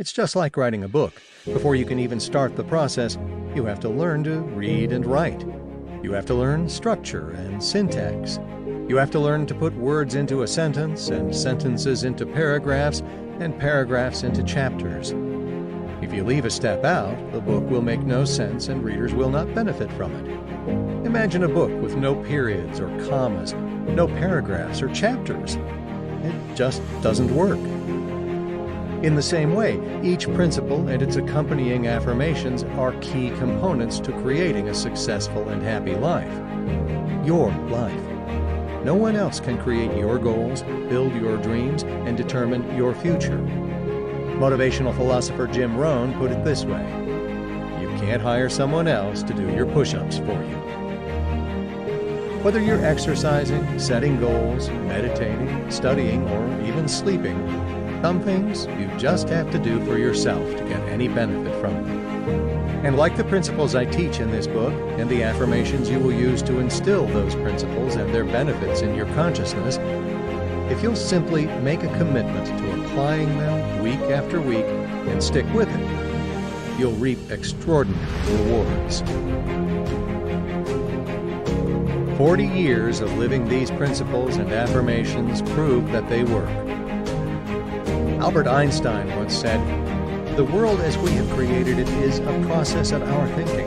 It's just like writing a book. Before you can even start the process, you have to learn to read and write. You have to learn structure and syntax. You have to learn to put words into a sentence and sentences into paragraphs and paragraphs into chapters. If you leave a step out, the book will make no sense and readers will not benefit from it. Imagine a book with no periods or commas, no paragraphs or chapters. It just doesn't work. In the same way, each principle and its accompanying affirmations are key components to creating a successful and happy life. Your life. No one else can create your goals, build your dreams, and determine your future. Motivational philosopher Jim Rohn put it this way: you can't hire someone else to do your push-ups for you. Whether you're exercising, setting goals, meditating, studying, or even sleeping, some things you just have to do for yourself to get any benefit from them. And like the principles I teach in this book and the affirmations you will use to instill those principles and their benefits in your consciousness, if you'll simply make a commitment to applying them week after week and stick with it, you'll reap extraordinary rewards. 40 years of living these principles and affirmations prove that they work. Albert Einstein once said, "The world as we have created it is a process of our thinking.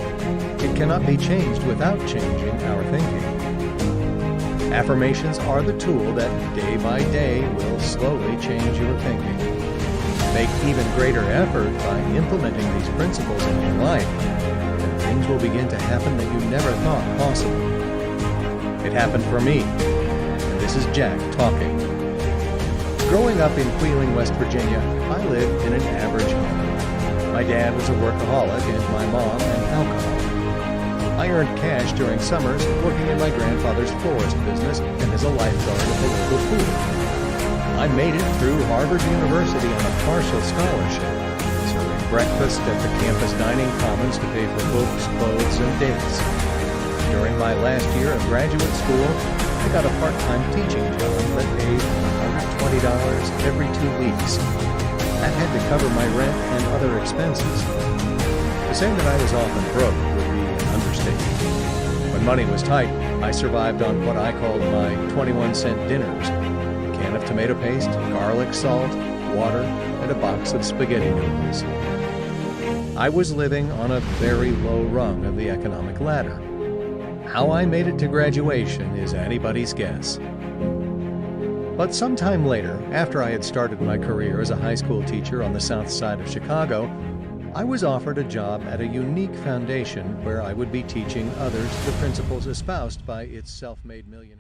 It cannot be changed without changing our thinking." Affirmations are the tool that day by day will slowly change your thinking. Make even greater effort by implementing these principles in your life, and things will begin to happen that you never thought possible. It happened for me, and this is Jack talking. Growing up in Wheeling, West Virginia, I lived in an average home. My dad was a workaholic and my mom an alcoholic. I earned cash during summers working in my grandfather's florist business and as a lifeguard at the local pool. I made it through Harvard University on a partial scholarship, serving breakfast at the campus dining commons to pay for books, clothes, and dates. During my last year of graduate school, I got a part-time teaching job that paid $120 every 2 weeks. That had to cover my rent and other expenses. To say that I was often broke would be an understatement. When money was tight, I survived on what I called my 21-cent dinners: a can of tomato paste, garlic salt, water, and a box of spaghetti noodles. I was living on a very low rung of the economic ladder. How I made it to graduation is anybody's guess. But sometime later, after I had started my career as a high school teacher on the south side of Chicago, I was offered a job at a unique foundation where I would be teaching others the principles espoused by its self-made millionaire.